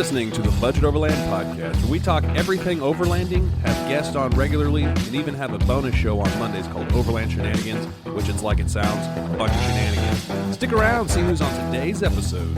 listening to the Budget Overland podcast, where we talk everything overlanding, have guests on regularly, and even have a bonus show on Mondays called Overland Shenanigans, which it's like it sounds, a bunch of shenanigans. Stick around, see who's on today's episode.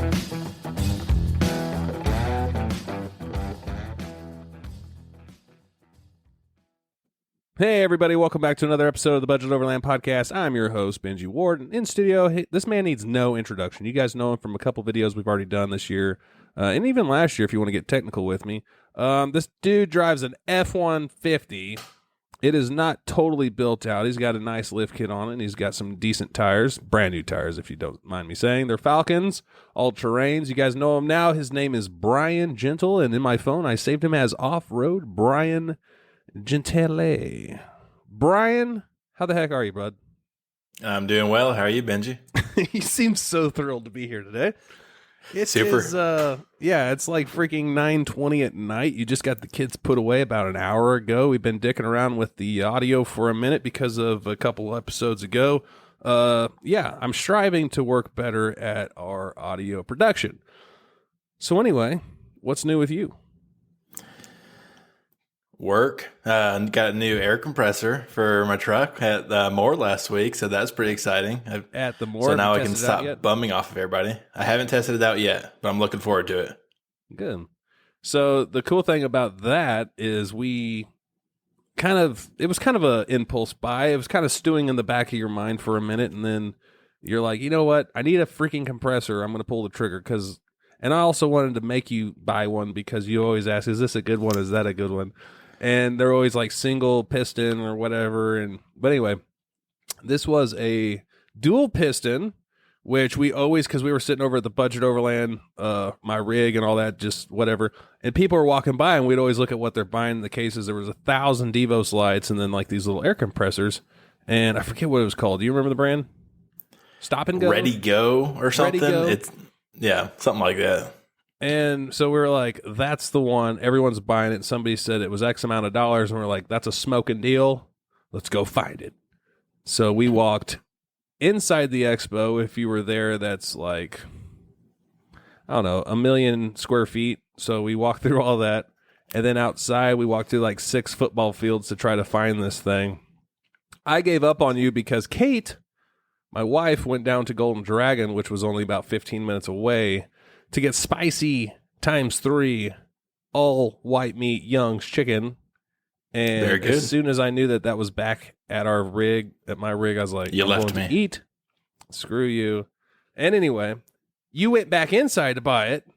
Hey everybody, welcome back to another episode of the Budget Overland podcast. I'm your host, Benji Ward. In studio, hey, this man needs no introduction. You guys know him from a couple videos we've already done this year, and even last year if you want to get technical with me. This dude drives an F-150. It is not totally built out. He's got a nice lift kit on it, and he's got some decent tires, brand new tires if you don't mind me saying. They're Falcons, all-terrains. You guys know him now. His name is Bryan Gentle, and in my phone I saved him as Off-Road Bryan Gentle. Bryan, how the heck are you, bud? I'm doing well. How are you, Benji? You seem so thrilled to be here today. It's super. It's like freaking 9:20 at night. You just got the kids put away about an hour ago. We've been dicking around with the audio for a minute because of a couple episodes ago. I'm striving to work better at our audio production. So anyway, what's new with you? Work. Got a new air compressor for my truck at Moore last week, so that's pretty exciting. At the Moore, so now I can stop bumming off of everybody. I haven't tested it out yet, but I'm looking forward to it. Good. So the cool thing about that is it was kind of an impulse buy. It was kind of stewing in the back of your mind for a minute, and then you're like, you know what? I need a freaking compressor. I'm going to pull the trigger and I also wanted to make you buy one because you always ask, is this a good one? Is that a good one? And they're always like single piston or whatever. But anyway, this was a dual piston, which we always, because we were sitting over at the Budget Overland, my rig and all that, just whatever. And people were walking by and we'd always look at what they're buying in the cases. There was 1,000 Devos lights and then like these little air compressors. And I forget what it was called. Do you remember the brand? Stop and Go? Ready Go or something? Yeah, something like that. And so we were like, that's the one. Everyone's buying it. Somebody said it was X amount of dollars. And we're like, that's a smoking deal. Let's go find it. So we walked inside the expo. If you were there, that's like, I don't know, 1 million square feet. So we walked through all that. And then outside, we walked through like 6 football fields to try to find this thing. I gave up on you because Kate, my wife, went down to Golden Dragon, which was only about 15 minutes away, to get spicy ×3 all white meat Young's chicken. And very good. As soon as I knew that was back at my rig, I was like, you left going me. To eat. Screw you. And anyway, you went back inside to buy it,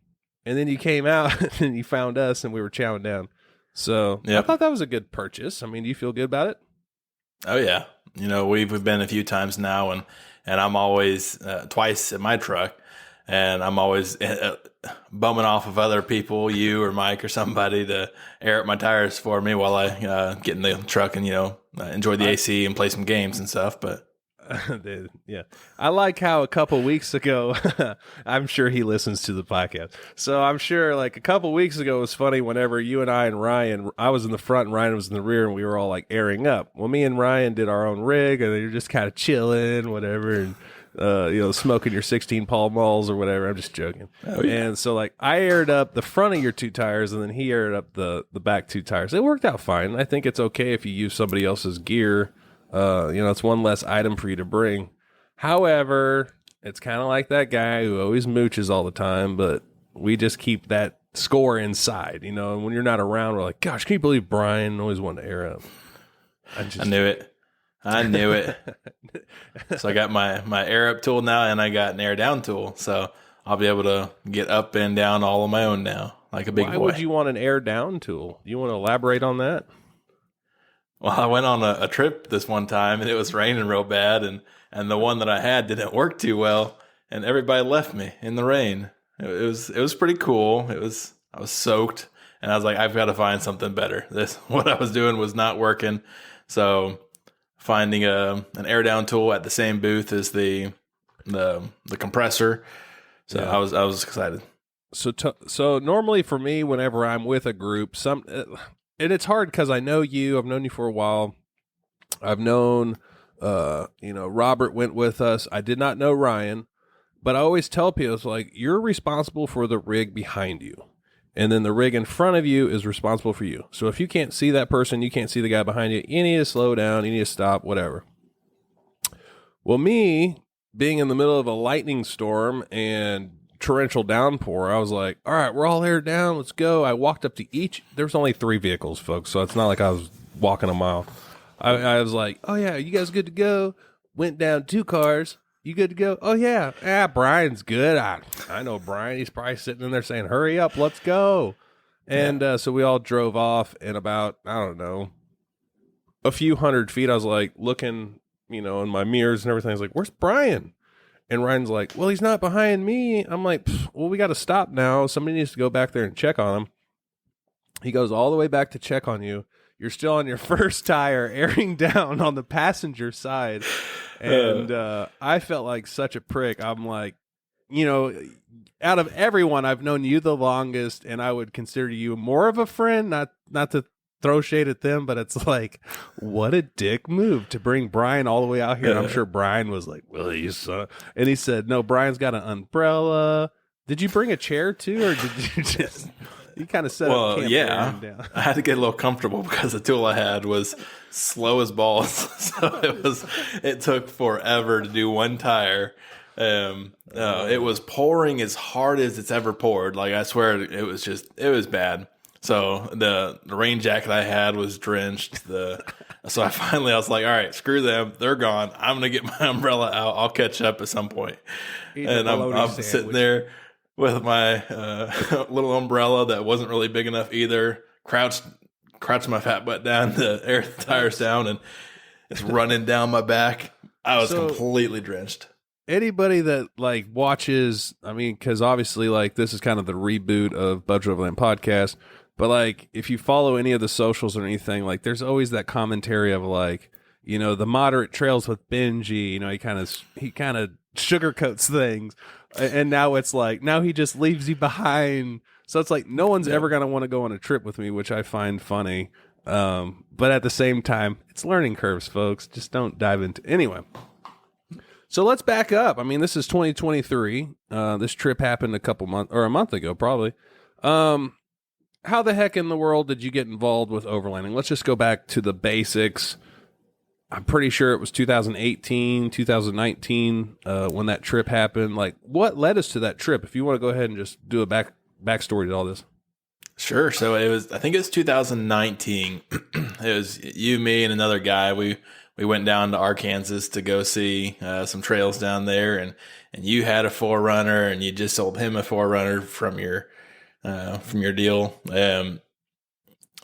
and then you came out and you found us, and we were chowing down. So yep. I thought that was a good purchase. I mean, do you feel good about it? Oh, yeah. You know, we've been a few times now, and I'm always twice in my truck. And I'm always bumming off of other people, you or Mike or somebody, to air up my tires for me while I get in the truck and, enjoy the AC and play some games and stuff. But yeah, I like how a couple weeks ago, I'm sure he listens to the podcast. So I'm sure like a couple weeks ago it was funny whenever you and I was in the front and Ryan was in the rear and we were all like airing up. Well, me and Ryan did our own rig and you're just kind of chilling, whatever. And smoking your 16 Pall Malls or whatever. I'm just joking. Oh, yeah. And so, like, I aired up the front of your 2 tires, and then he aired up the back 2 tires. It worked out fine. I think it's okay if you use somebody else's gear. It's one less item for you to bring. However, it's kind of like that guy who always mooches all the time, but we just keep that score inside. And when you're not around, we're like, gosh, can you believe Bryan always wanted to air up? I knew it. So I got my air up tool now, and I got an air down tool. So I'll be able to get up and down all on my own now, like a big boy. Why would you want an air down tool? You want to elaborate on that? Well, I went on a trip this one time, and it was raining real bad, and the one that I had didn't work too well, and everybody left me in the rain. It was pretty cool. I was soaked, and I was like, I've got to find something better. What I was doing was not working. So finding an air down tool at the same booth as the compressor. So yeah. I was excited. So normally for me, whenever I'm with a group, and it's hard because I know you. I've known you for a while. I've known, Robert went with us. I did not know Ryan, but I always tell people, it's like, you're responsible for the rig behind you. and then the rig in front of you is responsible for you. So if you can't see that person, you can't see the guy behind you, you need to slow down, you need to stop, whatever. Well, me being in the middle of a lightning storm and torrential downpour, I was like, all right, we're all aired down, let's go. I walked up to each. There's only 3 vehicles, folks, so it's not like I was walking a mile. I was like, oh yeah, you guys good to go? Went down 2 cars. You good to go? Oh yeah. Brian's good. I know Brian. He's probably sitting in there saying, hurry up, let's go. And so we all drove off, and about, I don't know, a few hundred feet, I was like looking, in my mirrors and everything. I was like, where's Brian? And Ryan's like, well, he's not behind me. I'm like, well, we got to stop now. Somebody needs to go back there and check on him. He goes all the way back to check on you. You're still on your first tire, airing down on the passenger side. And I felt like such a prick. I'm like, out of everyone, I've known you the longest, and I would consider you more of a friend, not to throw shade at them, but it's like, what a dick move to bring Brian all the way out here. And I'm sure Brian was like, well, you son. And he said, no, Brian's got an umbrella. Did you bring a chair too, or did you just... You kind of set up camp down. I had to get a little comfortable because the tool I had was slow as balls. So it took forever to do one tire. It was pouring as hard as it's ever poured. Like, I swear it was bad. So the rain jacket I had was drenched. So I was like, all right, screw them. They're gone. I'm going to get my umbrella out. I'll catch up at some point. And I'm sitting there with my little umbrella that wasn't really big enough either, crouched my fat butt down to air the tires down, and it's running down my back. I was completely drenched. Anybody that watches, because obviously this is kind of the reboot of Budge Overland Podcast, but if you follow any of the socials or anything, there's always that commentary of the moderate trails with Benji. He kind of sugarcoats things. And now it's now he just leaves you behind. So it's no one's ever going to want to go on a trip with me, which I find funny. But at the same time, it's learning curves, folks. Just don't dive into... Anyway. So let's back up. This is 2023. This trip happened a month ago, probably. How the heck in the world did you get involved with overlanding? Let's just go back to the basics. I'm pretty sure it was 2018, 2019 when that trip happened. What led us to that trip? If you want to go ahead and just do a backstory to all this. Sure. So I think it was 2019. It was you, me, and another guy. We went down to Arkansas to go see some trails down there, and you had a 4Runner, and you just sold him a 4Runner from your deal.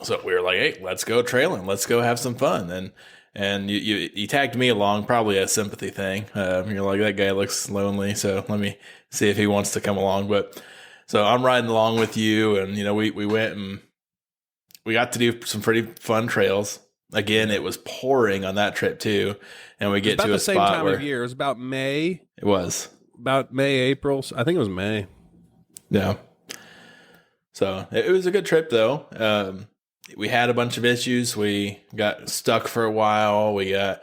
So we were like, hey, let's go trailing. Let's go have some fun. And you tagged me along, probably a sympathy thing. You're like, that guy looks lonely, so let me see if he wants to come along. But so I'm riding along with you, and we went and we got to do some pretty fun trails. Again, it was pouring on that trip too, and we get to a spot about the same time of year. It was about May. It was about May, April. I think it was May. Yeah. So it was a good trip, though. We had a bunch of issues. We got stuck for a while. We got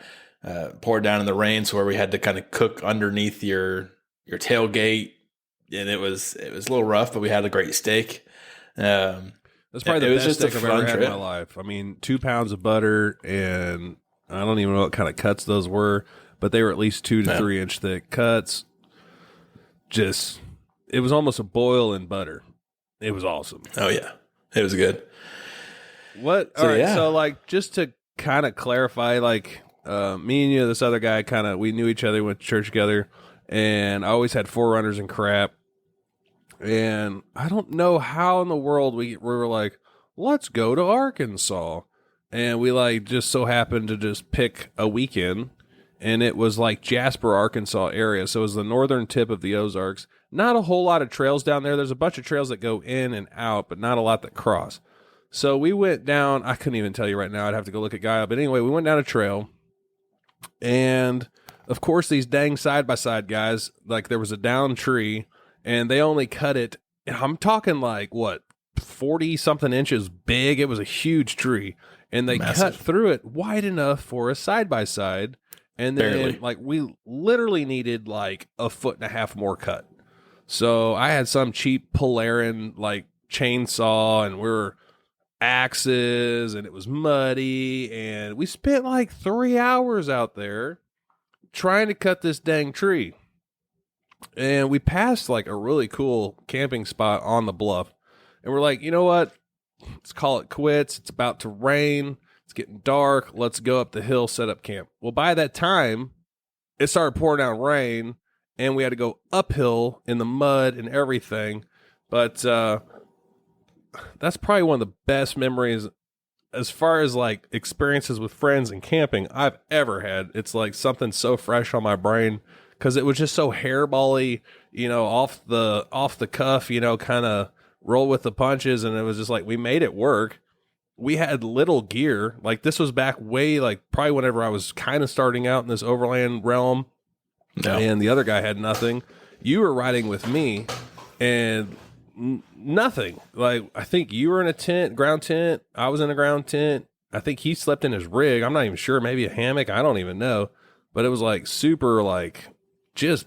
poured down in the rain, so where we had to kind of cook underneath your tailgate, and it was a little rough, but we had a great steak. That's probably the best steak I've ever had in my life. 2 pounds of butter, and I don't even know what kind of cuts those were, but they were at least 2 to 3 inch thick cuts. It was almost a boil in butter. It was awesome. Oh yeah, it was good. What? All right. Yeah. So, just to kind of clarify, me and you, this other guy, we knew each other, we went to church together, and I always had 4Runners and crap. And I don't know how in the world we were like, let's go to Arkansas. And we just so happened to just pick a weekend, and it was Jasper, Arkansas area. So it was the northern tip of the Ozarks. Not a whole lot of trails down there. There's a bunch of trails that go in and out, but not a lot that cross. So we went down, I couldn't even tell you right now, I'd have to go look at Gaia, but anyway, we went down a trail, and of course these dang side-by-side guys, there was a downed tree, and they only cut it, I'm talking 40-something inches big. It was a huge tree, and they cut through it wide enough for a side-by-side, and then we literally needed 1.5 foot more cut. So I had some cheap Polarin chainsaw and we're axes and it was muddy. And we spent like 3 hours out there trying to cut this dang tree. And we passed like a really cool camping spot on the bluff. And we're like, you know what? Let's call it quits. It's about to rain. It's getting dark. Let's go up the hill, set up camp. Well, by that time, it started pouring down rain, and we had to go uphill in the mud and everything. But that's probably one of the best memories as far as like experiences with friends and camping I've ever had. It's like something so fresh on my brain because it was just so hairbally, off the cuff, kind of roll with the punches. And it was just like, we made it work. We had little gear. Like this was back way, like probably whenever I was kind of starting out in this overland realm. No. And the other guy had nothing. You were riding with me and nothing. Like I think you were in a ground tent. I was in a ground tent. I think he slept in his rig. I'm not even sure. Maybe a hammock. I don't even know. But it was like super like just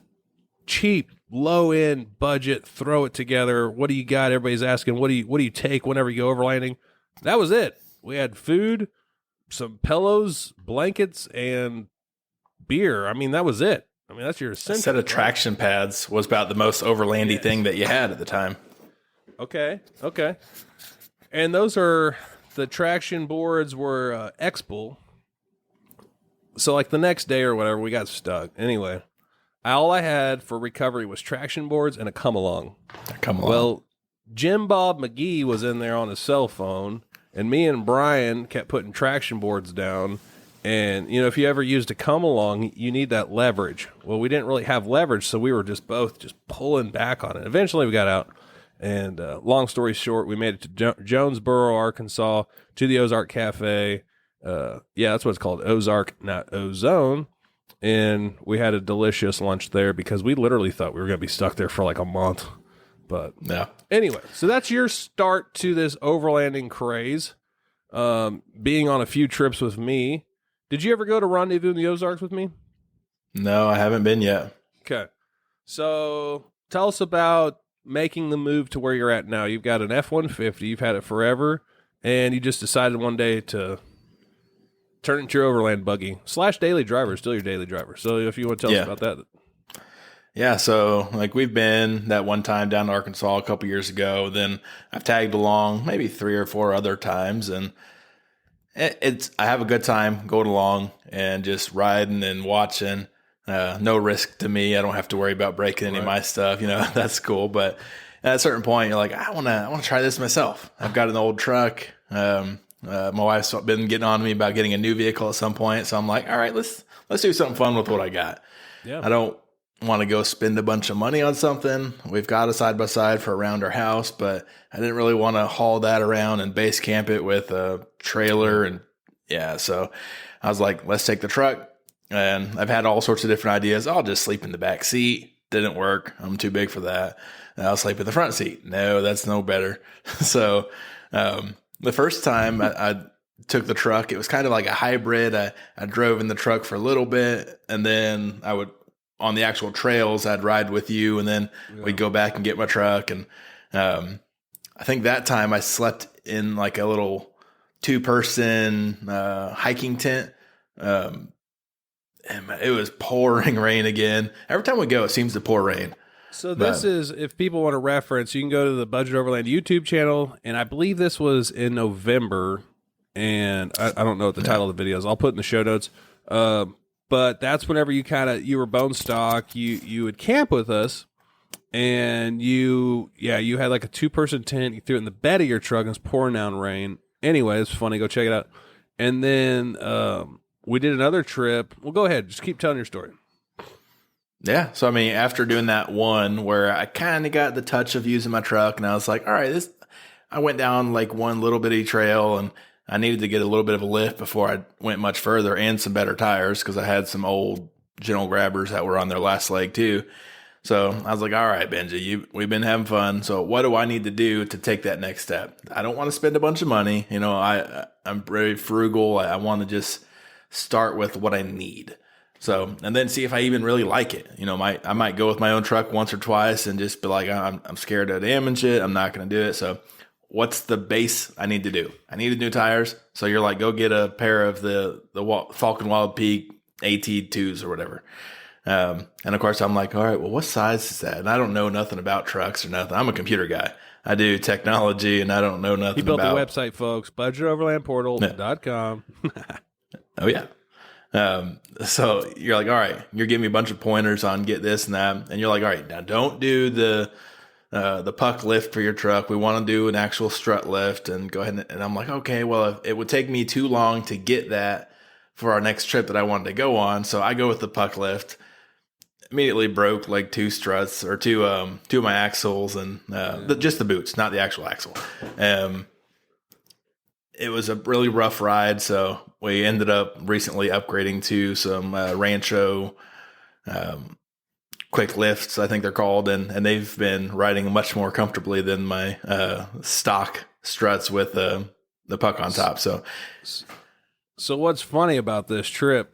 cheap, low end budget, throw it together. What do you got? Everybody's asking, what do you take whenever you go overlanding? That was it. We had food, some pillows, blankets, and beer. I mean, that was it. I mean, that's your essential. A set of traction pads was about the most overlandy thing that you had at the time. Okay. And those are, the traction boards were X-Bull. So like the next day or whatever, we got stuck. Anyway, all I had for recovery was traction boards and a come-along. Well, Jim Bob McGee was in there on his cell phone, and me and Bryan kept putting traction boards down. And, if you ever used a come-along, you need that leverage. Well, we didn't really have leverage, so we were just both just pulling back on it. Eventually, we got out. And long story short, we made it to Jonesboro, Arkansas, to the Ozark Cafe. That's what it's called, Ozark, not Ozone. And we had a delicious lunch there because we literally thought we were going to be stuck there for like a month. But yeah. Anyway, so that's your start to this overlanding craze, being on a few trips with me. Did you ever go to Rendezvous in the Ozarks with me? No, I haven't been yet. Okay. So tell us about making the move to where you're at now. You've got an F-150. You've had it forever. And you just decided one day to turn it into your overland buggy / daily driver, still your daily driver. So if you want to tell us about that. Yeah, so like we've been that one time down to Arkansas a couple years ago. Then I've tagged along maybe 3 or 4 other times, and I have a good time going along and just riding and watching. No risk to me. I don't have to worry about breaking any of my stuff. That's cool. But at a certain point, you're like, I want to try this myself. I've got an old truck. My wife's been getting on me about getting a new vehicle at some point. So I'm like, all right, let's do something fun with what I got. Yeah. I don't want to go spend a bunch of money on something. We've got a side-by-side for around our house, but I didn't really want to haul that around and base camp it with a trailer. And so I was like, let's take the truck. And I've had all sorts of different ideas. I'll just sleep in the back seat. Didn't work. I'm too big for that. And I'll sleep in the front seat. No, that's no better. So the first time I took the truck, it was kind of like a hybrid. I drove in the truck for a little bit, and then I would, on the actual trails, I'd ride with you, and then we'd go back and get my truck. And I think that time I slept in like a little 2-person hiking tent. And it was pouring rain again. Every time we go, it seems to pour rain. So this is, if people want to reference, you can go to the Budget Overland YouTube channel, and I believe this was in November, and I don't know what the title of the video is. I'll put it in the show notes. But that's whenever you were bone stock, you would camp with us, and you had like a 2-person tent. You threw it in the bed of your truck, and it's pouring down rain. Anyway, it's funny. Go check it out. And then we did another trip. Well, go ahead. Just keep telling your story. Yeah. So, I mean, after doing that one where I kind of got the touch of using my truck, and I was like, all right, I went down like one little bitty trail, and I needed to get a little bit of a lift before I went much further, and some better tires because I had some old Gentle grabbers that were on their last leg too. So I was like, all right, Benji, we've been having fun. So what do I need to do to take that next step? I don't want to spend a bunch of money. I'm very frugal. I want to just start with what I need. So, and then see if I even really like it. You know, I might go with my own truck once or twice and just be like, I'm scared to damage it. I'm not going to do it. So what's the base I need to do? I needed new tires. So you're like, go get a pair of the Falcon Wild Peak AT2s or whatever. And of course I'm like, all right, well, what size is that? And I don't know nothing about trucks or nothing. I'm a computer guy. I do technology and I don't know nothing about. He built the website, folks, budgetoverlandportal.com. Oh yeah. So you're like, all right, you're giving me a bunch of pointers on get this and that. And you're like, all right, now don't do the puck lift for your truck. We want to do an actual strut lift and go ahead. And I'm like, okay, well, it would take me too long to get that for our next trip that I wanted to go on. So I go with the puck lift. Immediately broke like two struts or two of my axles and just the boots, not the actual axle. It was a really rough ride, so we ended up recently upgrading to some Rancho quick lifts, I think they're called, and they've been riding much more comfortably than my stock struts with the puck on top. So what's funny about this trip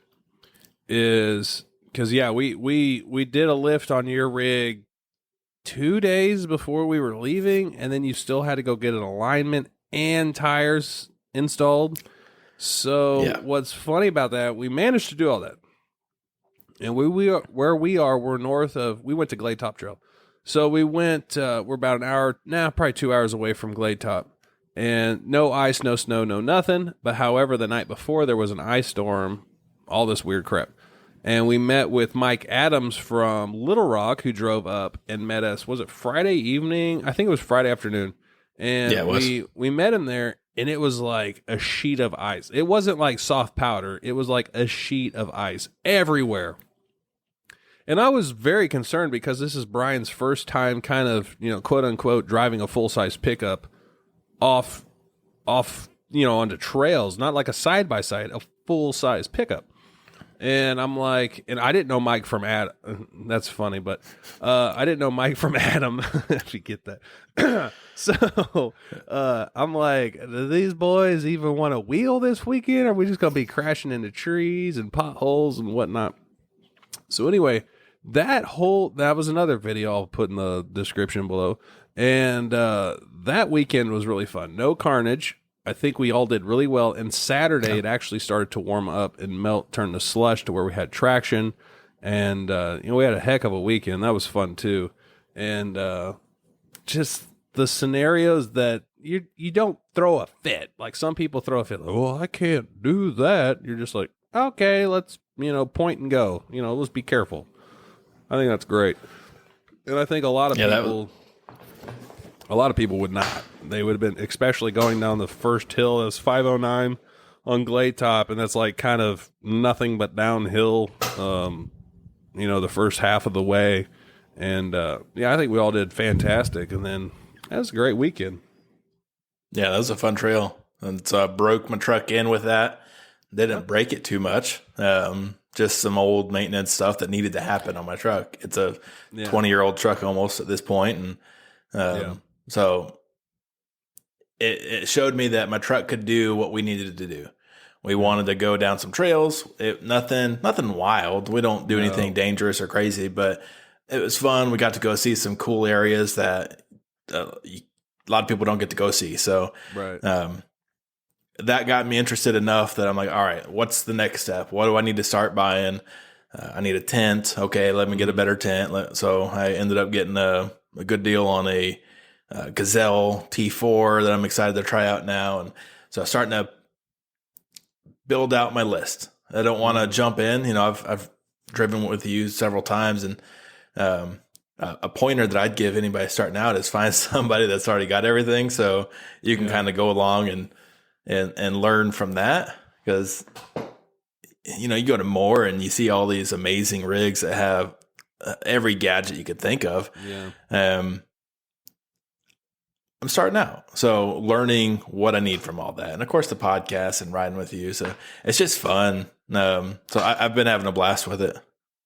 is because we did a lift on your rig 2 days before we were leaving, and then you still had to go get an alignment and tires installed. So what's funny about that, we managed to do all that. And we're north of, we went to Glade Top Trail. So we went, we're about an hour, probably 2 hours away from Glade Top. And no ice, no snow, no nothing. But however, the night before there was an ice storm, all this weird crap. And we met with Mike Adams from Little Rock, who drove up and met us. Was it Friday evening? I think it was Friday afternoon. And we met him there, and it was like a sheet of ice. It wasn't like soft powder. It was like a sheet of ice everywhere. And I was very concerned because this is Brian's first time kind of, quote unquote, driving a full-size pickup off, onto trails, not like a side-by-side, a full-size pickup. And I'm like, and I didn't know Mike from Adam. That's funny, but I didn't know Mike from Adam, if you get that. So I'm like, do these boys even want to wheel this weekend? Or are we just going to be crashing into trees and potholes and whatnot? So anyway, that was another video I'll put in the description below. And that weekend was really fun. No carnage. I think we all did really well. And Saturday, it actually started to warm up and melt, turn to slush to where we had traction. And, we had a heck of a weekend. That was fun too. And just the scenarios that you don't throw a fit. Like some people throw a fit. Like, well, I can't do that. You're just like, okay, let's, point and go. Let's be careful. I think that's great. And I think a lot of people would not. They would have been, especially going down the first hill. It was 509 on Glade Top, and that's like kind of nothing but downhill, the first half of the way. And, I think we all did fantastic. And then that was a great weekend. Yeah, that was a fun trail. And so I broke my truck in with that. Didn't break it too much. Just some old maintenance stuff that needed to happen on my truck. It's a 20-year-old truck almost at this point. And so it showed me that my truck could do what we needed it to do. We wanted to go down some trails. Nothing wild. We don't do anything dangerous or crazy, but it was fun. We got to go see some cool areas that a lot of people don't get to go see. So that got me interested enough that I'm like, all right, what's the next step? What do I need to start buying? I need a tent. Okay, let me get a better tent. So I ended up getting a good deal on a Gazelle T4 that I'm excited to try out now. And so I'm starting to build out my list. I don't want to jump in. I've driven with you several times, and a pointer that I'd give anybody starting out is find somebody that's already got everything, so you can kind of go along and learn from that. Because you go to Moore and you see all these amazing rigs that have every gadget you could think of. I'm starting out, so learning what I need from all that, and of course the podcast and riding with you. So it's just fun. So I've been having a blast with it.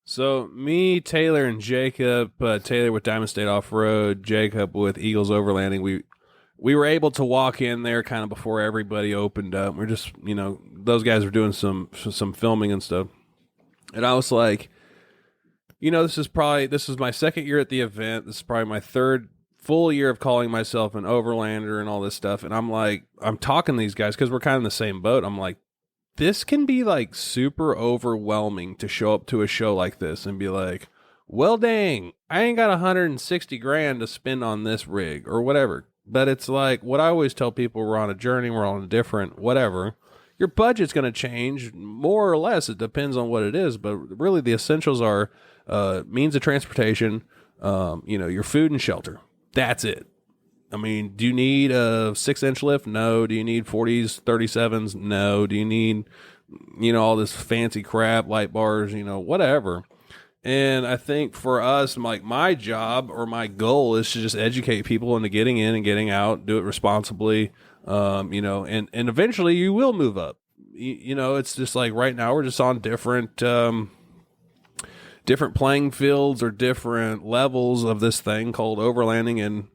So me, Taylor, and Jacob, Taylor with Diamond State Off Road, Jacob with Eagles Overlanding, we were able to walk in there kind of before everybody opened up. We're just, those guys were doing some filming and stuff. And I was like, this is my second year at the event. This is probably my third full year of calling myself an overlander and all this stuff. And I'm like, I'm talking to these guys because we're kind of in the same boat. I'm like, this can be like super overwhelming to show up to a show like this and be like, well, dang, I ain't got 160 grand to spend on this rig or whatever. But it's like what I always tell people, we're on a journey, we're on a different whatever. Your budget's going to change more or less. It depends on what it is. But really the essentials are means of transportation, your food and shelter. That's it. I mean, do you need a 6-inch lift? No. Do you need 40s, 37s? No. Do you need, all this fancy crap, light bars, whatever. And I think for us, like my job or my goal is to just educate people into getting in and getting out, do it responsibly, and eventually you will move up. It's just like right now we're just on different playing fields or different levels of this thing called overlanding. And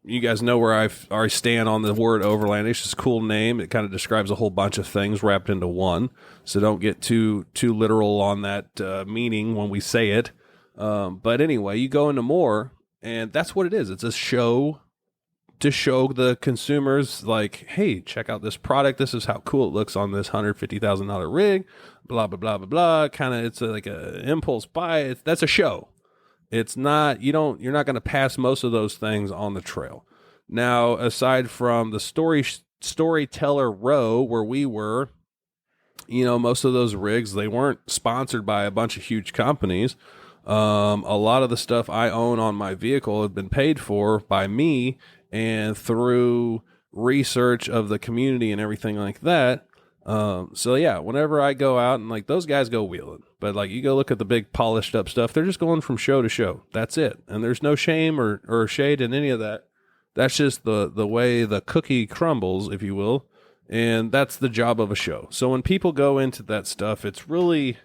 you guys know where I stand on the word overlanding. It's just a cool name. It kind of describes a whole bunch of things wrapped into one. So don't get too literal on that meaning when we say it. But anyway, you go into more, and that's what it is. It's a show to show the consumers, like, hey, check out this product. This is how cool it looks on this $150,000 rig. Blah blah blah blah blah. Kind of, it's like a impulse buy. That's a show. It's not. You're not going to pass most of those things on the trail. Now, aside from the storyteller row where we were, most of those rigs, they weren't sponsored by a bunch of huge companies. A lot of the stuff I own on my vehicle had been paid for by me and through research of the community and everything like that. So yeah, whenever I go out and like those guys go wheeling, but like you go look at the big polished up stuff, they're just going from show to show. That's it. And there's no shame or shade in any of that. That's just the way the cookie crumbles, if you will. And that's the job of a show. So when people go into that stuff, it's really,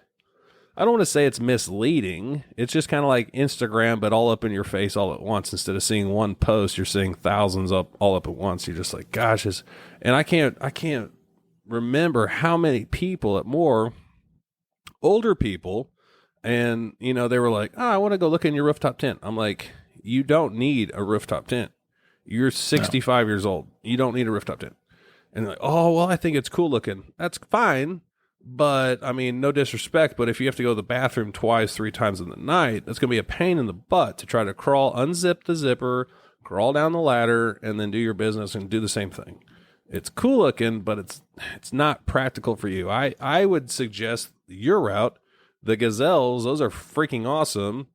I don't want to say it's misleading. It's just kind of like Instagram, but all up in your face all at once. Instead of seeing one post, you're seeing thousands all up at once. You're just like, gosh, and I can't remember how many people at more older people, and they were like, I want to go look in your rooftop tent. I'm like, you don't need a rooftop tent. You're 65 years old. You don't need a rooftop tent. And they're like, oh, well, I think it's cool looking. That's fine. But I mean, no disrespect, but if you have to go to the bathroom 3 times in the night, that's going to be a pain in the butt to try to unzip the zipper, crawl down the ladder, and then do your business and do the same thing. It's cool looking, but it's not practical for you. I would suggest your route. The Gazelles, those are freaking awesome.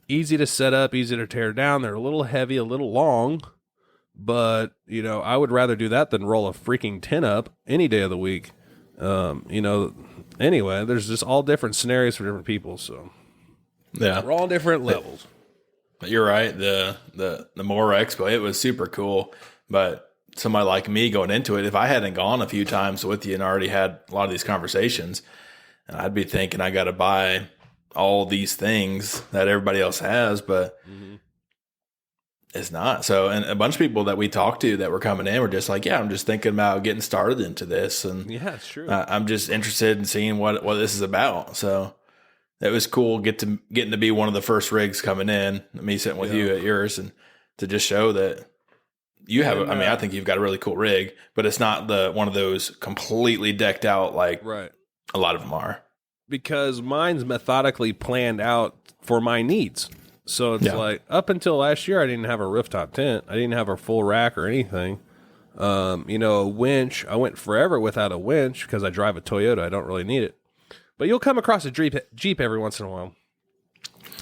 Easy to set up, easy to tear down. They're a little heavy, a little long, but I would rather do that than roll a freaking tent up any day of the week. Anyway, there's just all different scenarios for different people. So yeah, we're all different levels. You're right. The More Expo, it was super cool, but somebody like me going into it, if I hadn't gone a few times with you and already had a lot of these conversations, I'd be thinking I got to buy all these things that everybody else has, but it's not. So, and a bunch of people that we talked to that were coming in were just like, yeah, I'm just thinking about getting started into this. And yeah, it's true. I'm just interested in seeing what this is about. So it was cool getting to be one of the first rigs coming in, me sitting with you at yours, and to just show that you have, I think you've got a really cool rig, but it's not one of those completely decked out like a lot of them are. Because mine's methodically planned out for my needs. So it's like up until last year, I didn't have a rooftop tent. I didn't have a full rack or anything. A winch. I went forever without a winch because I drive a Toyota. I don't really need it. But you'll come across a Jeep every once in a while.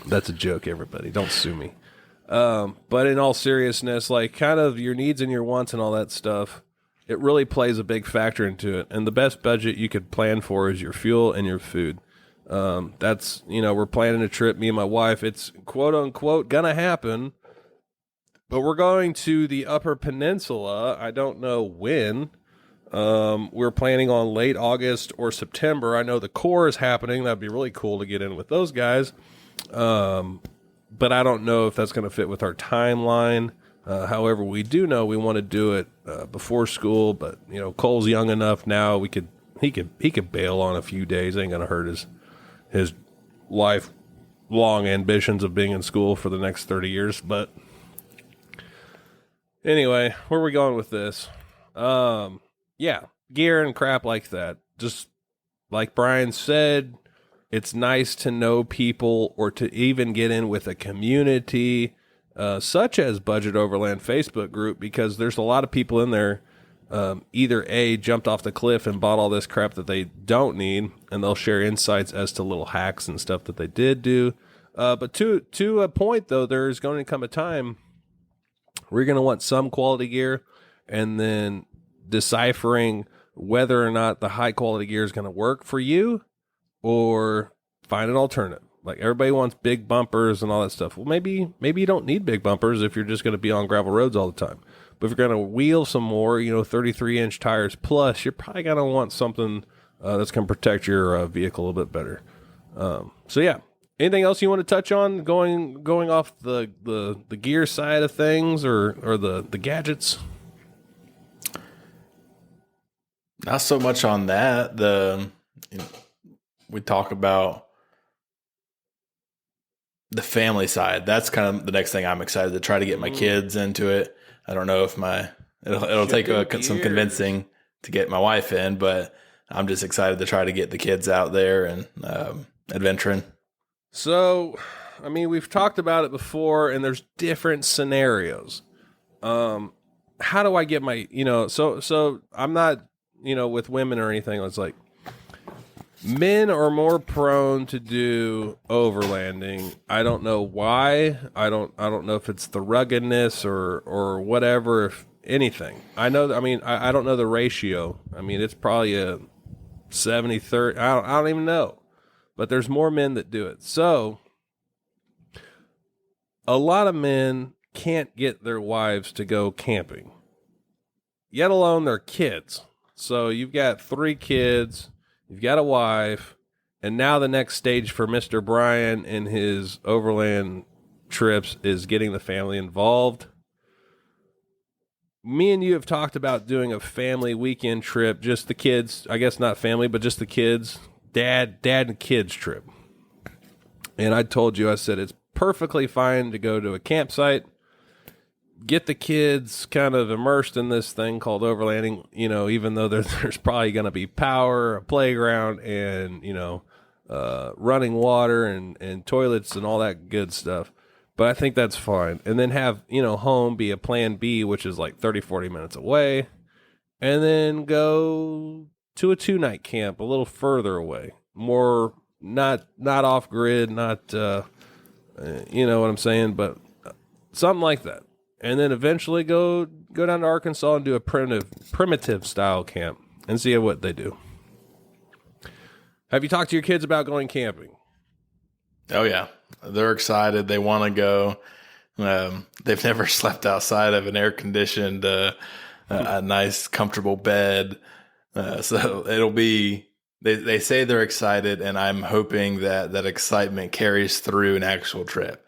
That's a joke, everybody. Don't sue me. But in all seriousness, like kind of your needs and your wants and all that stuff, it really plays a big factor into it. And the best budget you could plan for is your fuel and your food. That's, we're planning a trip, me and my wife. It's quote unquote gonna happen, but we're going to the Upper Peninsula. I don't know when. We're planning on late August or September. I know the Core is happening. That'd be really cool to get in with those guys. But I don't know if that's going to fit with our timeline. However, we do know we want to do it before school. But Cole's young enough now. He could bail on a few days. Ain't going to hurt his lifelong ambitions of being in school for the next 30 years. But anyway, where are we going with this? Yeah, gear and crap like that. Just like Bryan said, it's nice to know people or to even get in with a community, such as Budget Overland Facebook group, because there's a lot of people in there. Either A, jumped off the cliff and bought all this crap that they don't need, and they'll share insights as to little hacks and stuff that they did do. But to a point, though, there's going to come a time where you're going to want some quality gear, and then deciphering whether or not the high quality gear is going to work for you, or find an alternative. Like everybody wants big bumpers and all that stuff. Well, maybe you don't need big bumpers if you're just going to be on gravel roads all the time. But if you're going to wheel some more, 33-inch tires plus, you're probably going to want something that's going to protect your vehicle a little bit better. So yeah, anything else you want to touch on going off the gear side of things or the gadgets? Not so much on that. We talk about the family side. That's kind of the next thing I'm excited to try to get my kids into it. I don't know if it'll take some convincing to get my wife in, but I'm just excited to try to get the kids out there and adventuring. So, I mean, we've talked about it before, and there's different scenarios. How do I get my, so I'm not, with women or anything. It's like men are more prone to do overlanding. I don't know why. I don't know if it's the ruggedness or whatever, if anything. I don't know the ratio. I mean, it's probably a 70-30. I don't even know. But there's more men that do it. So a lot of men can't get their wives to go camping, yet alone their kids. So you've got 3 kids, you've got a wife, and now the next stage for Mr. Bryan and his overland trips is getting the family involved. Me and you have talked about doing a family weekend trip, just the kids, I guess not family, but just the kids, dad and kids trip. And I told you, I said, it's perfectly fine to go to a campsite, get the kids kind of immersed in this thing called overlanding, even though there's probably going to be power, a playground, and, running water and toilets and all that good stuff. But I think that's fine. And then have, home be a plan B, which is like 30, 40 minutes away. And then go to a 2-night camp a little further away. More, not off grid, not, you know what I'm saying? But something like that. And then eventually go down to Arkansas and do a primitive style camp and see what they do. Have you talked to your kids about going camping? Oh yeah, they're excited. They want to go. They've never slept outside of an air conditioned, a nice comfortable bed. So it'll be. They say they're excited, and I'm hoping that excitement carries through an actual trip.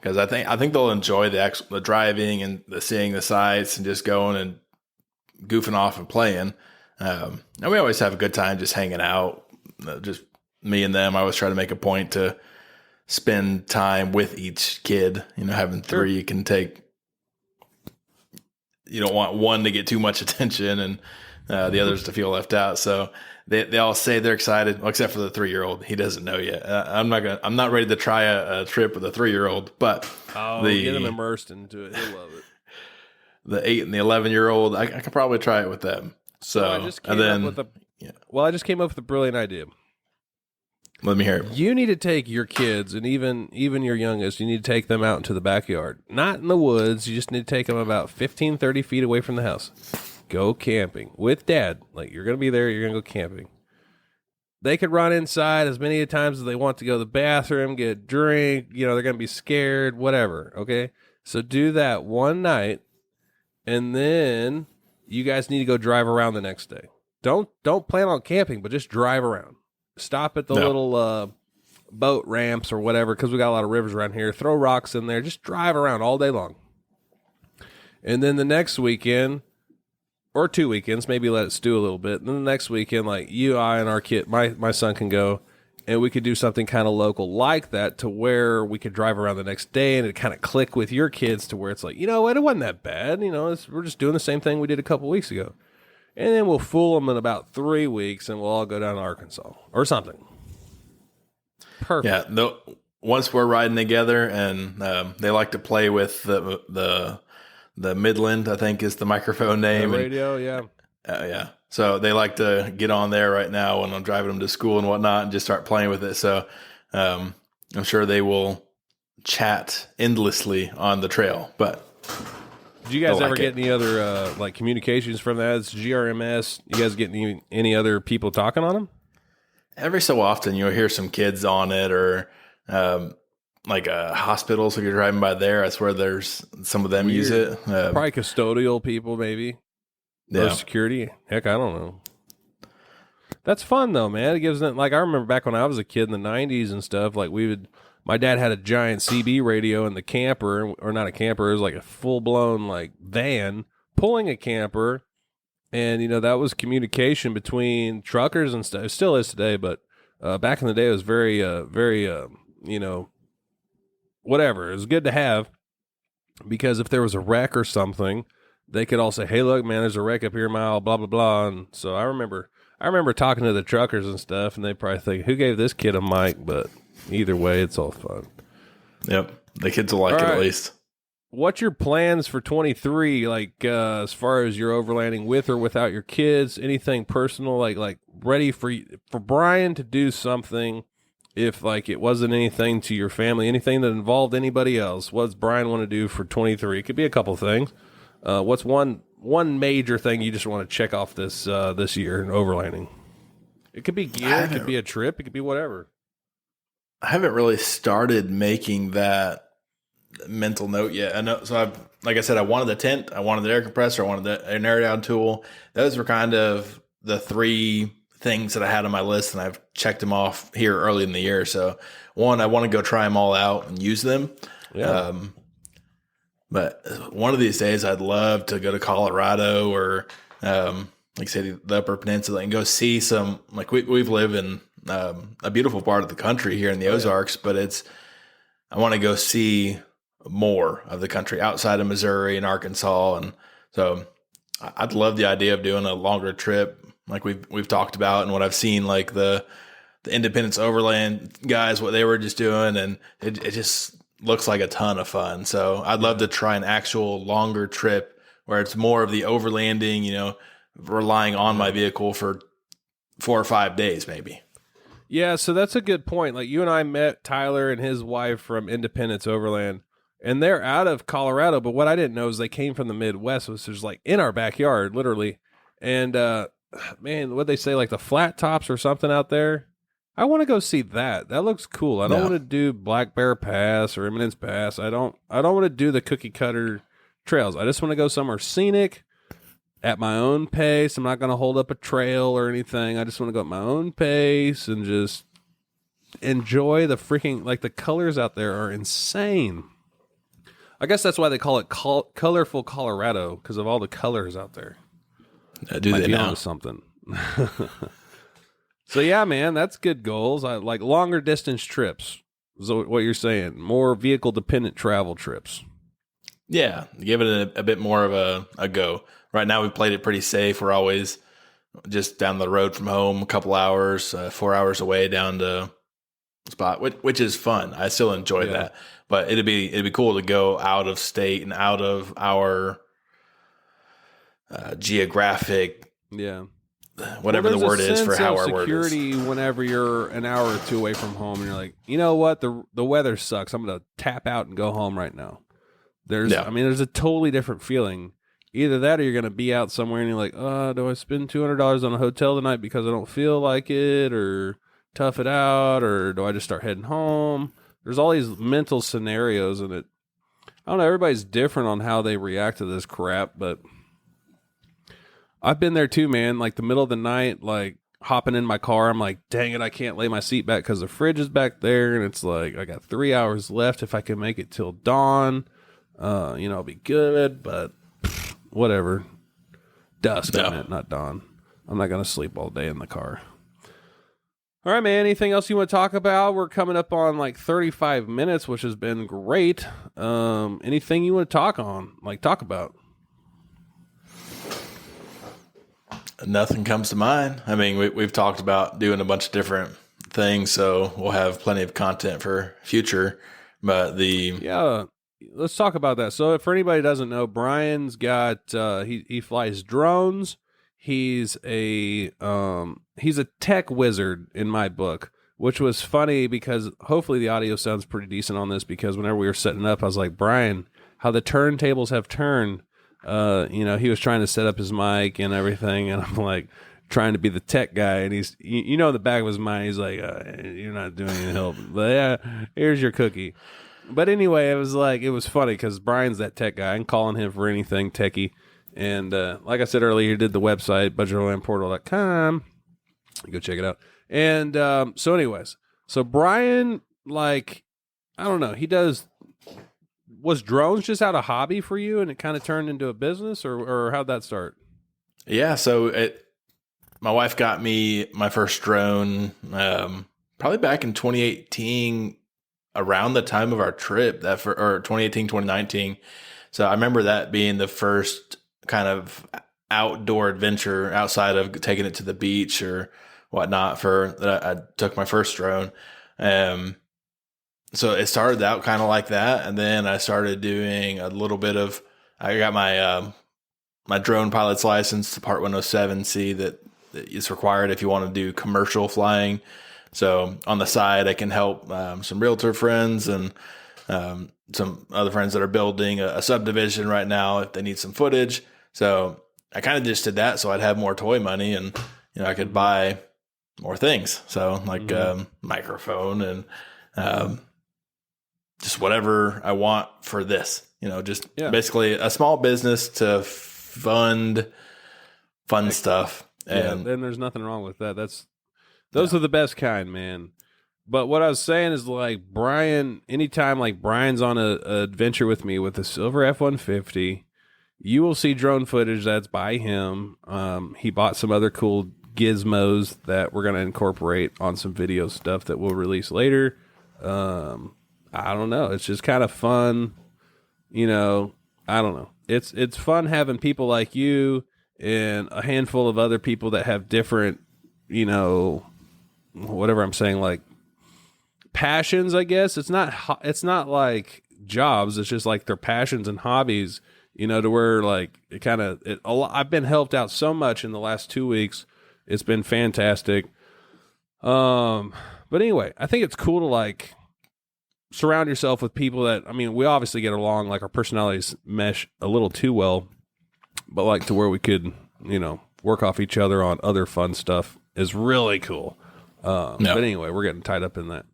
Because I think they'll enjoy the driving and the seeing the sights and just going and goofing off and playing. And we always have a good time just hanging out, just me and them. I always try to make a point to spend time with each kid. Having 3 you can take. You don't want one to get too much attention and the others to feel left out. So they all say they're excited, well, except for the 3-year-old. He doesn't know yet. I'm not ready to try a trip with a 3-year-old, but get him immersed into it. He'll love it. The 8 and the 11-year-old, I could probably try it with them. So I just came up with a brilliant idea. Let me hear it. You need to take your kids, and even your youngest, you need to take them out into the backyard. Not in the woods. You just need to take them about 15, 30 feet away from the house. Go camping with dad. Like, you're going to be there. You're going to go camping. They could run inside as many times as they want to go to the bathroom, get a drink. They're going to be scared, whatever. Okay. So do that one night. And then you guys need to go drive around the next day. Don't plan on camping, but just drive around. Stop at the little boat ramps or whatever, because we got a lot of rivers around here. Throw rocks in there. Just drive around all day long. And then the next weekend, or 2 weekends, maybe let it stew a little bit. And then the next weekend, like I and our kid, my son can go, and we could do something kind of local like that to where we could drive around the next day and it kind of click with your kids to where it's like, you know what, it wasn't that bad. You know, we're just doing the same thing we did a couple weeks ago. And then we'll fool them in about 3 weeks and we'll all go down to Arkansas or something. Perfect. Yeah. Once we're riding together and they like to play with the Midland, I think is the microphone name. The radio, yeah. Yeah. So they like to get on there right now when I'm driving them to school and whatnot and just start playing with it. So I'm sure they will chat endlessly on the trail. But did you guys ever get any other like communications from that? It's GRMS. You guys get any other people talking on them? Every so often you'll hear some kids on it or like hospitals. If you're driving by there, that's where there's some of them Weird. use it. Probably custodial people, maybe. Yeah. Or security. Heck, I don't know. That's fun though, man. It gives it, like, I remember back when I was a kid in the 90s and stuff, like my dad had a giant CB radio in the camper, or not a camper, it was like a full blown like van pulling a camper. And, you know, that was communication between truckers and stuff. It still is today, but back in the day it was very, you know, whatever. It was good to have because if there was a wreck or something, they could all say, hey, look, man, there's a wreck up here, mile, blah, blah, blah. And so I remember talking to the truckers and stuff, and they probably think, who gave this kid a mic? But either way, it's all fun. Yep. The kids will like it at least. What's your plans for 23? Like, as far as your overlanding with or without your kids, anything personal, like ready for Bryan to do something. If like it wasn't anything to your family, anything that involved anybody else, what does Bryan want to do for 23? It could be a couple things. What's one major thing you just want to check off this year in overlanding? It could be gear, it could be a trip, it could be whatever. I haven't really started making that mental note yet. I know, so like I said, I wanted the tent, I wanted the air compressor, I wanted an air down tool. Those were kind of the 3 things that I had on my list, and I've checked them off here early in the year. So one, I want to go try them all out and use them. Yeah. But one of these days, I'd love to go to Colorado or, like I said, the Upper Peninsula and go see some. Like we've lived in a beautiful part of the country here in the Ozarks, but I want to go see more of the country outside of Missouri and Arkansas, and so I'd love the idea of doing a longer trip, like we've talked about, and what I've seen, like the Independence Overland guys, what they were just doing, and it just looks like a ton of fun. So I'd love to try an actual longer trip where it's more of the overlanding, you know, relying on my vehicle for 4 or 5 days, maybe. Yeah, so that's a good point. Like you and I met Tyler and his wife from Independence Overland, and they're out of Colorado. But what I didn't know is they came from the Midwest, which is like in our backyard, literally. And man, what they say, like the flat tops or something out there. I want to go see that. That looks cool. I don't want to do Black Bear Pass or Eminence Pass. I don't want to do the cookie cutter trails. I just want to go somewhere scenic at my own pace. I'm not going to hold up a trail or anything. I just want to go at my own pace and just enjoy the freaking, like the colors out there are insane. I guess that's why they call it colorful Colorado, because of all the colors out there. Do they now? Something. So yeah, man, that's good goals. I like longer distance trips. Is what you're saying? More vehicle dependent travel trips. Yeah, give it a bit more of a go. Right now, we've played it pretty safe. We're always just down the road from home, a couple hours, 4 hours away down to spot, which is fun. I still enjoy that, but it'd be cool to go out of state and out of our geographic. Yeah. Whatever the word is for how our word is. Security whenever you're an hour or 2 away from home and you're like, you know what, the weather sucks. I'm going to tap out and go home right now. There's a totally different feeling. Either that or you're going to be out somewhere and you're like, do I spend $200 on a hotel tonight because I don't feel like it, or tough it out, or do I just start heading home? There's all these mental scenarios, and I don't know, everybody's different on how they react to this crap, but I've been there too, man. Like the middle of the night, like hopping in my car, I'm like, dang it, I can't lay my seat back because the fridge is back there, and it's like I got 3 hours left. If I can make it till dawn, I'll be good. But whatever, dusk, I meant, not dawn. I'm not gonna sleep all day in the car. All right, man. Anything else you want to talk about? We're coming up on like 35 minutes, which has been great. Anything you want to talk about? Nothing comes to mind. I mean, we've talked about doing a bunch of different things, so we'll have plenty of content for future. But Yeah, let's talk about that. So, if for anybody who doesn't know, Bryan's got he flies drones. He's a tech wizard in my book, which was funny because hopefully the audio sounds pretty decent on this, because whenever we were setting up, I was like, Bryan, how the turntables have turned. He was trying to set up his mic and everything, and I'm like trying to be the tech guy, and he's, in the back of his mind, he's like, you're not doing any help, but yeah, here's your cookie. But anyway, it was funny because Bryan's that tech guy. I'm calling him for anything techie. And like I said earlier, he did the website, budgetlandportal.com. Go check it out. And so anyways, so Bryan, like, I don't know, was drones just out of hobby for you and it kind of turned into a business, or how'd that start? Yeah, so my wife got me my first drone probably back in 2018, around the time of our trip, or 2018, 2019. So I remember that being the first kind of outdoor adventure outside of taking it to the beach or whatnot I took my first drone. So it started out kind of like that. And then I started doing a little bit I got my drone pilot's license, the Part 107C that is required if you want to do commercial flying. So on the side, I can help some realtor friends and some other friends that are building a subdivision right now if they need some footage. So I kind of just did that so I'd have more toy money and I could buy more things. So like microphone and just whatever I want for this. Basically a small business to fund stuff. And then there's nothing wrong with that. Those are the best kind, man. But what I was saying is, like, Bryan, anytime like Bryan's on a adventure with me with a silver F-150, you will see drone footage that's by him. He bought some other cool gizmos that we're going to incorporate on some video stuff that we'll release later. I don't know. It's just kind of fun. I don't know. It's fun having people like you and a handful of other people that have different, whatever I'm saying, like passions, I guess. It's not like jobs. It's just like their passions and hobbies, to where like I've been helped out so much in the last 2 weeks. It's been fantastic. But anyway, I think it's cool to like surround yourself with people that, we obviously get along, like our personalities mesh a little too well, but like to where we could, work off each other on other fun stuff is really cool. But anyway, we're getting tied up in that.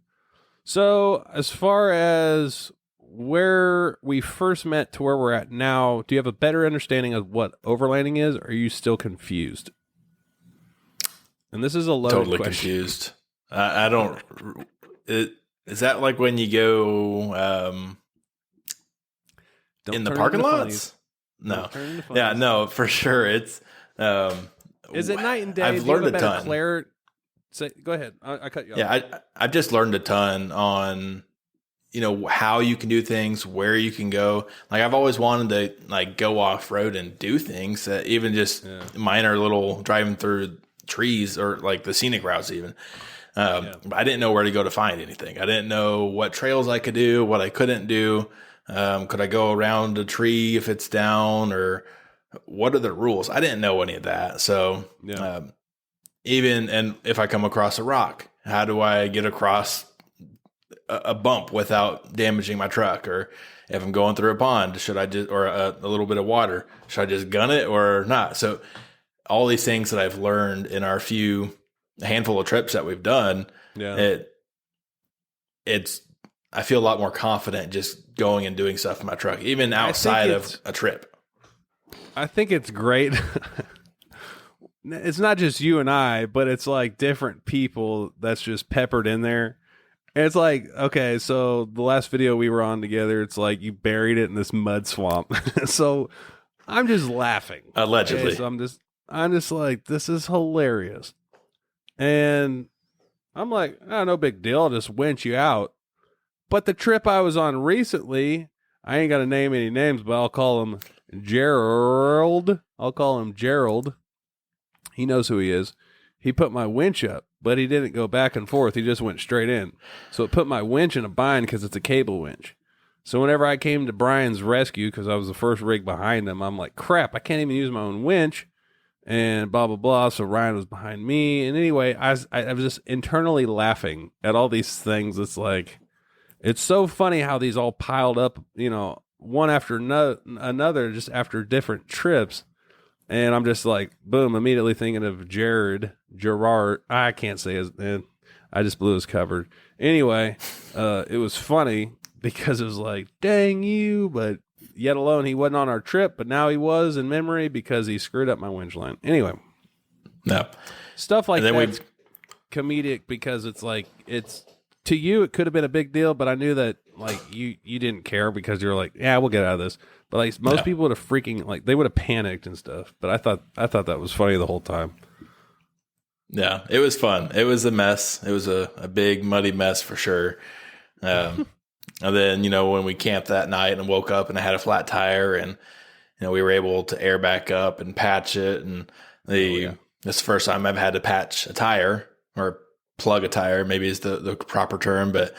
So as far as where we first met to where we're at now, do you have a better understanding of what overlanding is, or are you still confused? And this is a loaded totally question. Confused. I don't. Is that like when you go in the parking lots? No. Yeah, no, for sure. It's. Is it night and day? I've learned a ton. Go ahead. I cut you off. Yeah, I've just learned a ton on, how you can do things, where you can go. Like I've always wanted to like go off road and do things, even just minor little driving through trees or like the scenic routes even. But I didn't know where to go to find anything. I didn't know what trails I could do, what I couldn't do. Could I go around a tree if it's down, or what are the rules? I didn't know any of that. So and if I come across a rock, how do I get across a bump without damaging my truck? Or if I'm going through a pond, should I just, or a little bit of water, should I just gun it or not? So all these things that I've learned in our handful of trips that we've done, I feel a lot more confident just going and doing stuff in my truck, even outside of a trip. I think it's great. It's not just you and I, but it's like different people that's just peppered in there. And it's like, okay, so the last video we were on together, it's like you buried it in this mud swamp. So I'm just laughing. Allegedly. Okay, so I'm just like, this is hilarious. And I'm like, oh, no big deal. I'll just winch you out. But the trip I was on recently, I ain't got to name any names, but I'll call him Gerald. I'll call him Gerald. He knows who he is. He put my winch up, but he didn't go back and forth. He just went straight in. So it put my winch in a bind because it's a cable winch. So whenever I came to Bryan's rescue, because I was the first rig behind him, I'm like, crap, I can't even use my own winch, and blah, blah, blah. So Ryan was behind me. And anyway, I was just internally laughing at all these things. It's like, it's so funny how these all piled up, one after another, just after different trips. And I'm just like, boom, immediately thinking of Gerard. I can't say his name. I just blew his cover. Anyway, it was funny because it was like, dang you, but yet alone he wasn't on our trip, but now he was in memory because he screwed up my winch line. Anyway. No. Stuff like that comedic because it's like, to you, it could have been a big deal, but I knew that like you didn't care because you were like, yeah, we'll get out of this. But like most people would have freaking like they would have panicked and stuff. But I thought that was funny the whole time. Yeah, it was fun. It was a mess. It was a big muddy mess for sure. And then when we camped that night and woke up and I had a flat tire and we were able to air back up and patch it. And this is the first time I've had to patch a tire or plug a tire, maybe is the proper term. But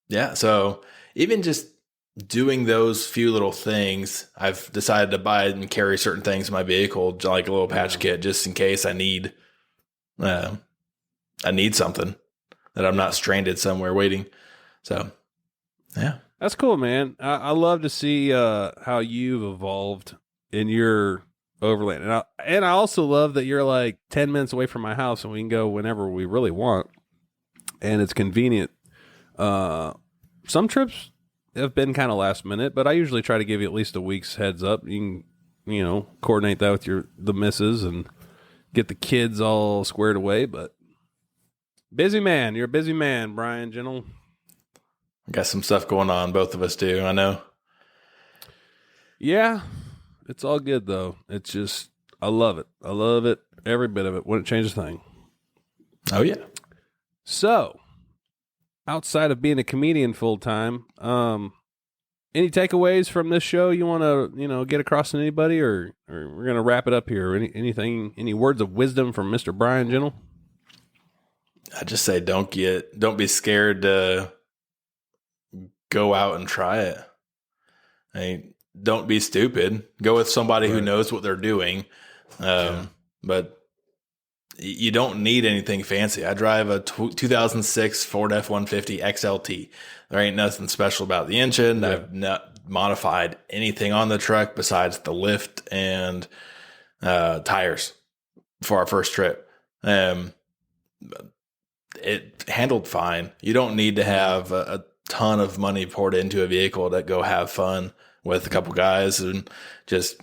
yeah, so even just doing those few little things, I've decided to buy and carry certain things in my vehicle, like a little patch kit, just in case I need something that I'm not stranded somewhere waiting. So, yeah, that's cool, man. I love to see how you've evolved in your overland, and I also love that you're like 10 minutes away from my house, and we can go whenever we really want, and it's convenient. Some trips have been kind of last minute, but I usually try to give you at least a week's heads up. You can, coordinate that with the missus and get the kids all squared away. But busy man, you're a busy man, Bryan Gentle. Got some stuff going on. Both of us do. I know. Yeah, it's all good though. It's just I love it. I love it, every bit of it. Wouldn't change a thing. Oh yeah. So, outside of being a comedian full time, any takeaways from this show you want to get across to anybody, or we're gonna wrap it up here? Any words of wisdom from Mr. Bryan Gentle? I just say don't be scared to go out and try it. I mean, don't be stupid. Go with somebody who knows what they're doing. But you don't need anything fancy. I drive a 2006 Ford F-150 XLT. There ain't nothing special about the engine. Yeah. I've not modified anything on the truck besides the lift and tires for our first trip. It handled fine. You don't need to have a ton of money poured into a vehicle to go have fun with a couple guys and just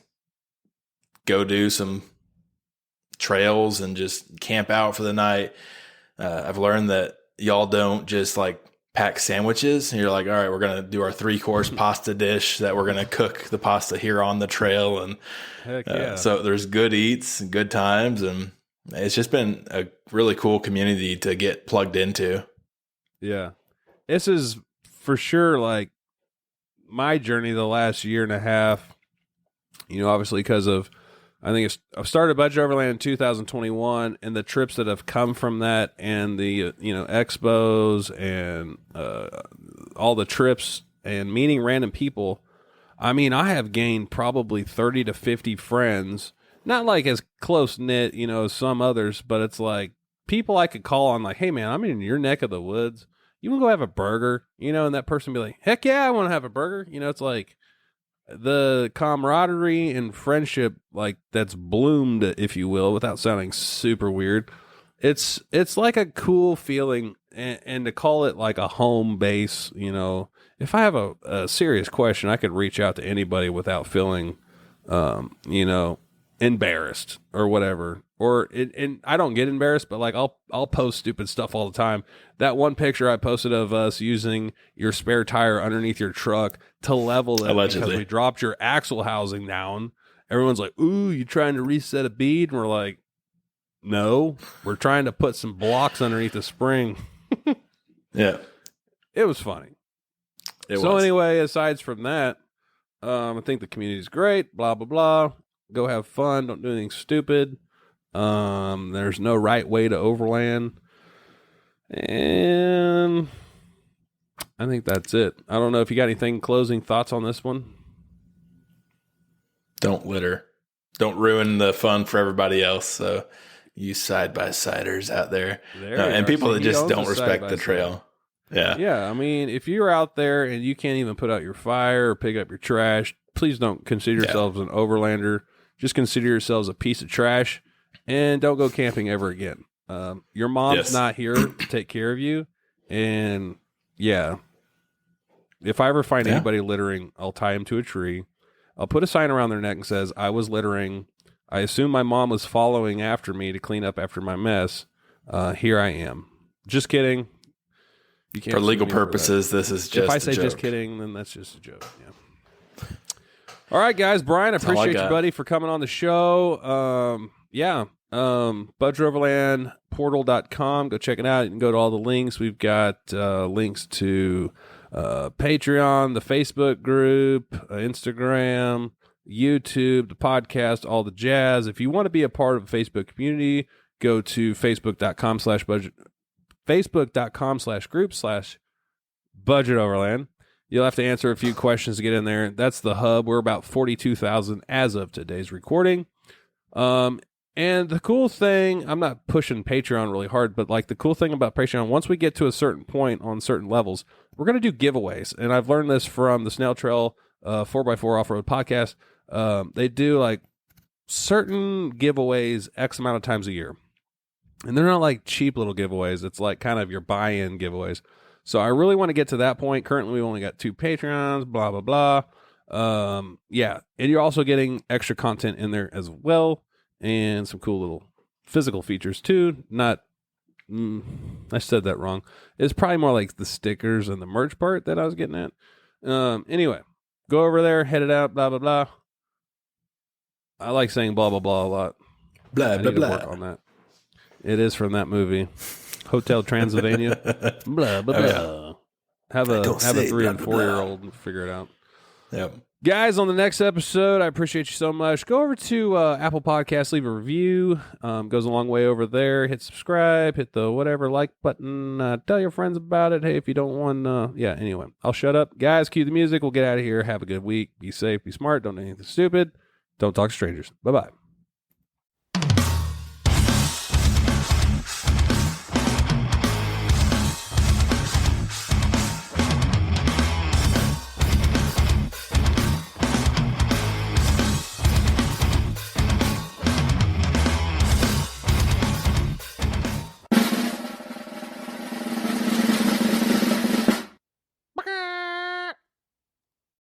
go do some trails and just camp out for the night. I've learned that y'all don't just like pack sandwiches and you're like, all right, we're going to do our 3-course pasta dish that we're going to cook the pasta here on the trail. And heck yeah. So there's good eats and good times. And it's just been a really cool community to get plugged into. Yeah. This is for sure like my journey the last year and a half, obviously because of, I've started Budget Overland in 2021, and the trips that have come from that, and the expos and all the trips and meeting random people. I mean, I have gained probably 30 to 50 friends, not like as close knit, as some others, but it's like people I could call on, like, hey man, I'm in your neck of the woods. You want to go have a burger? And that person be like, heck yeah, I want to have a burger. It's like the camaraderie and friendship, like that's bloomed, if you will, without sounding super weird. It's like a cool feeling, and to call it like a home base, if I have a serious question, I could reach out to anybody without feeling, embarrassed or whatever. And I don't get embarrassed, but like I'll post stupid stuff all the time. That one picture I posted of us using your spare tire underneath your truck to level it allegedly because we dropped your axle housing down. Everyone's like, "Ooh, you trying to reset a bead?" And we're like, No, we're trying to put some blocks underneath the spring. Yeah. It was funny. Anyway, aside from that, I think the community's great, blah, blah, blah. Go have fun. Don't do anything stupid. There's no right way to overland. And I think that's it. I don't know if you got anything closing thoughts on this one. Don't litter. Don't ruin the fun for everybody else. So you side-by-siders out there. And people that just don't respect the trail. Yeah. Yeah. I mean, if you're out there and you can't even put out your fire or pick up your trash, please don't consider yourselves an overlander. Just consider yourselves a piece of trash and don't go camping ever again. Your mom's not here to take care of you. And yeah, if I ever find anybody littering, I'll tie him to a tree. I'll put a sign around their neck and says, I was littering. I assume my mom was following after me to clean up after my mess. Here I am. Just kidding. You can't for legal purposes, this is just if I say joke. Just kidding, then that's just a joke. Yeah. All right, guys. Brian, I appreciate you, buddy, for coming on the show. budgetoverlandportal.com. Go check it out. You can go to all the links. We've got links to Patreon, the Facebook group, Instagram, YouTube, the podcast, all the jazz. If you want to be a part of the Facebook community, go to facebook.com/group/budgetoverland. You'll have to answer a few questions to get in there. That's the hub. We're about 42,000 as of today's recording. And the cool thing, I'm not pushing Patreon really hard, but like the cool thing about Patreon, once we get to a certain point on certain levels, we're going to do giveaways. And I've learned this from the Snail Trail 4x4 Off-Road podcast. They do like certain giveaways X amount of times a year. And they're not like cheap little giveaways. It's like kind of your buy-in giveaways. So I really want to get to that point. Currently, we only got 2 Patreons, blah, blah, blah. And you're also getting extra content in there as well. And some cool little physical features too. Not, I said that wrong. It's probably more like the stickers and the merch part that I was getting at. Anyway, go over there, head it out, blah, blah, blah. I like saying blah, blah, blah a lot. Blah, blah, blah. Work on that. It is from that movie, Hotel Transylvania. Blah, blah, blah. Have a 3 and 4 year old figure it out. Yep. Guys, on the next episode, I appreciate you so much. Go over to Apple Podcasts, leave a review. Goes a long way over there. Hit subscribe, hit the whatever like button. Tell your friends about it. Hey, if you don't want, anyway, I'll shut up. Guys, cue the music. We'll get out of here. Have a good week. Be safe, be smart. Don't do anything stupid. Don't talk to strangers. Bye-bye.